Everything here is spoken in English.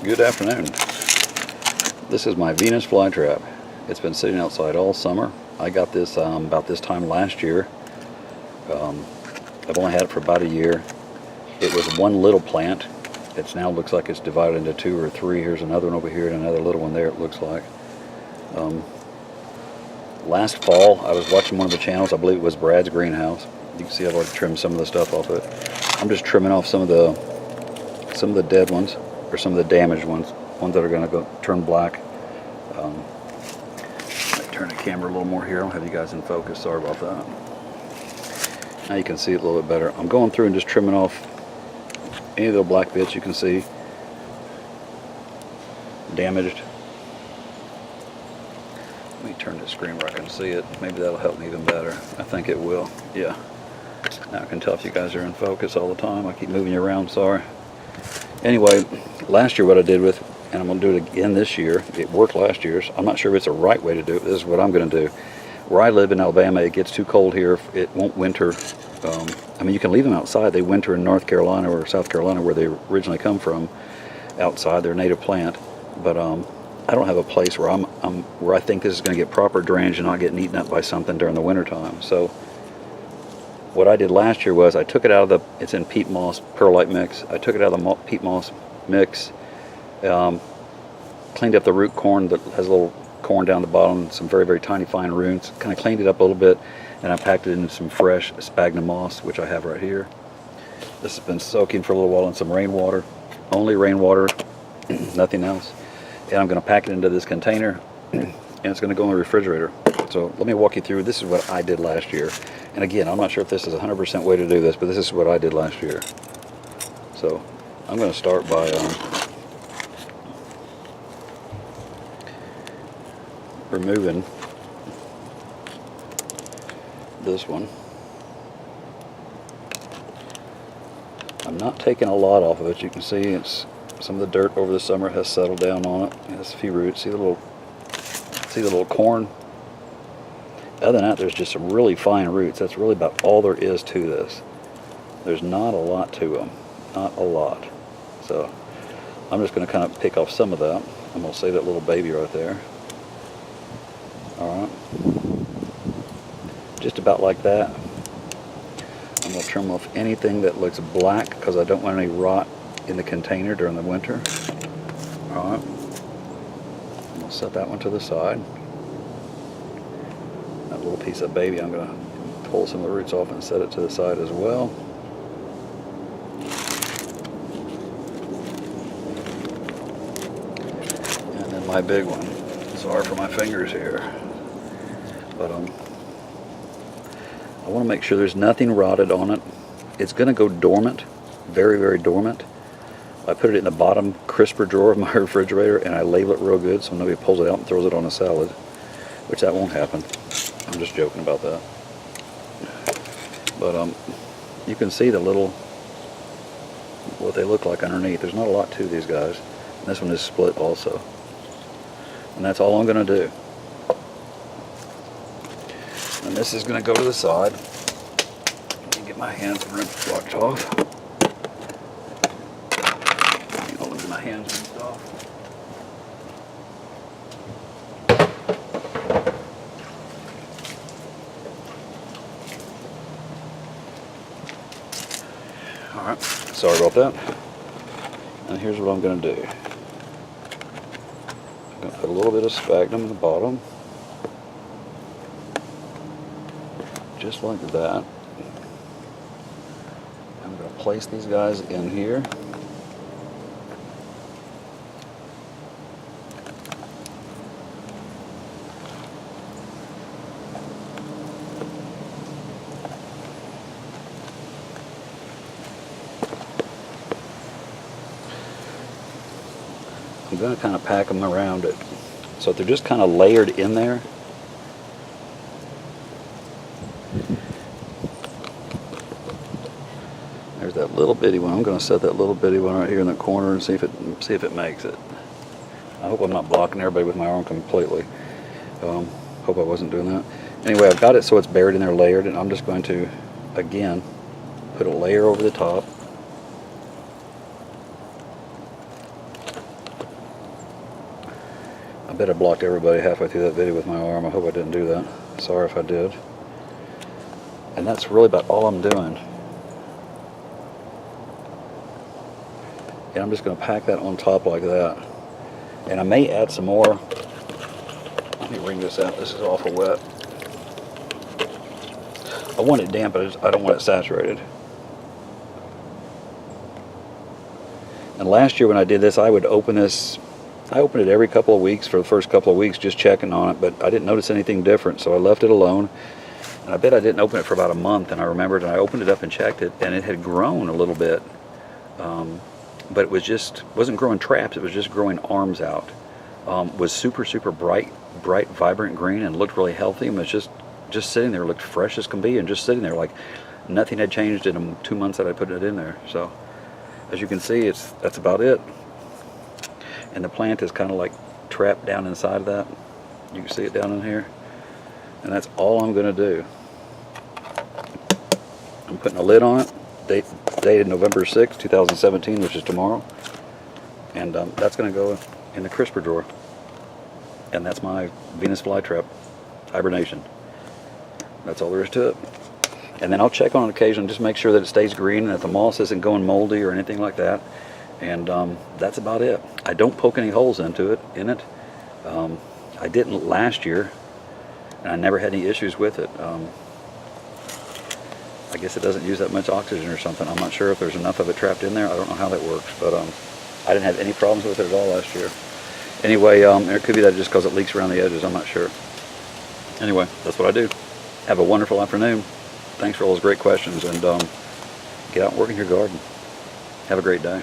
Good afternoon. This is my Venus flytrap. It's been sitting outside all summer. I got this about this time last year. I've only had it for about a year. It was one little plant. It now looks like it's divided into two or three. Here's another one over here and another little one there, it looks like. Last fall, I was watching one of the channels. I believe it was Brad's Greenhouse. You can see I've already trimmed some of the stuff off of it. I'm just trimming off some of the dead ones, or some of the damaged ones that are going to go turn black. Might turn the camera a little more here. I'll have you guys in focus. Sorry about that. Now you can see it a little bit better. I'm going through and just trimming off any of the black bits you can see damaged. Let me turn the screen where I can see it. Maybe that'll help me even better. I think it will. Yeah. Now I can tell if you guys are in focus all the time. I keep moving you around, sorry. Anyway, last year what I did with, and I'm going to do it again this year. It worked last year. So I'm not sure if it's the right way to do it. This is what I'm going to do. Where I live in Alabama, it gets too cold here. It won't winter. I mean, you can leave them outside. They winter in North Carolina or South Carolina, where they originally come from, outside. They're a native plant. But I don't have a place where where I think this is going to get proper drainage and not getting eaten up by something during the wintertime. So what I did last year was I took it out of it's in peat moss perlite mix. I took it out of the peat moss mix, cleaned up the root corn that has a little corn down the bottom, some very, very tiny fine roots, kind of cleaned it up a little bit, and I packed it in some fresh sphagnum moss, which I have right here. This has been soaking for a little while in some rainwater, only rainwater, nothing else. And I'm going to pack it into this container, and it's going to go in the refrigerator. So let me walk you through. This is what I did last year. And again, I'm not sure if this is 100% way to do this, but this is what I did last year. So I'm going to start by removing this one. I'm not taking a lot off of it. You can see it's some of the dirt over the summer has settled down on it. It has a few roots. See the little corn? Other than that, there's just some really fine roots. That's really about all there is to this. There's not a lot to them. Not a lot. So I'm just going to kind of pick off some of that. I'm going to save that little baby right there. Alright. Just about like that. I'm going to trim off anything that looks black because I don't want any rot in the container during the winter. Alright. I'm going to set that one to the side. That little piece of baby, I'm going to pull some of the roots off and set it to the side as well. And then my big one. Sorry for my fingers here. But I want to make sure there's nothing rotted on it. It's going to go dormant, very, very dormant. I put it in the bottom crisper drawer of my refrigerator, and I label it real good so nobody pulls it out and throws it on a salad, which that won't happen. I'm just joking about that. But you can see what they look like underneath. There's not a lot to these guys. And this one is split also. And that's all I'm going to do. And this is going to go to the side. Let me get my hands blocked off. I'll look at my hands rinsed off. Alright, sorry about that. And here's what I'm going to do. I'm going to put a little bit of sphagnum in the bottom. Just like that. I'm going to place these guys in here. I'm going to kind of pack them around it so they're just kind of layered in there. There's that little bitty one. I'm going to set that little bitty one right here in the corner and see if it makes it. I hope I'm not blocking everybody with my arm completely. Hope I wasn't doing that. Anyway, I've got it so it's buried in there, layered, and I'm just going to, again, put a layer over the top. bet I blocked everybody halfway through that video with my arm. I hope I didn't do that. Sorry if I did. And that's really about all I'm doing. And I'm just going to pack that on top like that. And I may add some more. Let me wring this out. This is awful wet. I want it damp, but I don't want it saturated. And last year when I did this, I would open this. I opened it every couple of weeks for the first couple of weeks, just checking on it, but I didn't notice anything different, so I left it alone. And I bet I didn't open it for about a month, and I remembered, and I opened it up and checked it, and it had grown a little bit. But it wasn't growing traps, it was just growing arms out. Was super, super bright, vibrant green, and looked really healthy, and was just sitting there, looked fresh as can be, and just sitting there like nothing had changed in the 2 months that I put it in there. So, as you can see, that's about it. And the plant is kind of like trapped down inside of that. You can see it down in here. And that's all I'm going to do. I'm putting a lid on it, dated November 6, 2017, which is tomorrow. And that's going to go in the crisper drawer. And that's my Venus flytrap hibernation. That's all there is to it. And then I'll check on it occasionally, just make sure that it stays green and that the moss isn't going moldy or anything like that. And that's about it. I don't poke any holes in it. I didn't last year, and I never had any issues with it. I guess it doesn't use that much oxygen or something. I'm not sure if there's enough of it trapped in there. I don't know how that works, but I didn't have any problems with it at all last year. Anyway, it could be that just because it leaks around the edges. I'm not sure. Anyway, that's what I do. Have a wonderful afternoon. Thanks for all those great questions, and get out and work in your garden. Have a great day.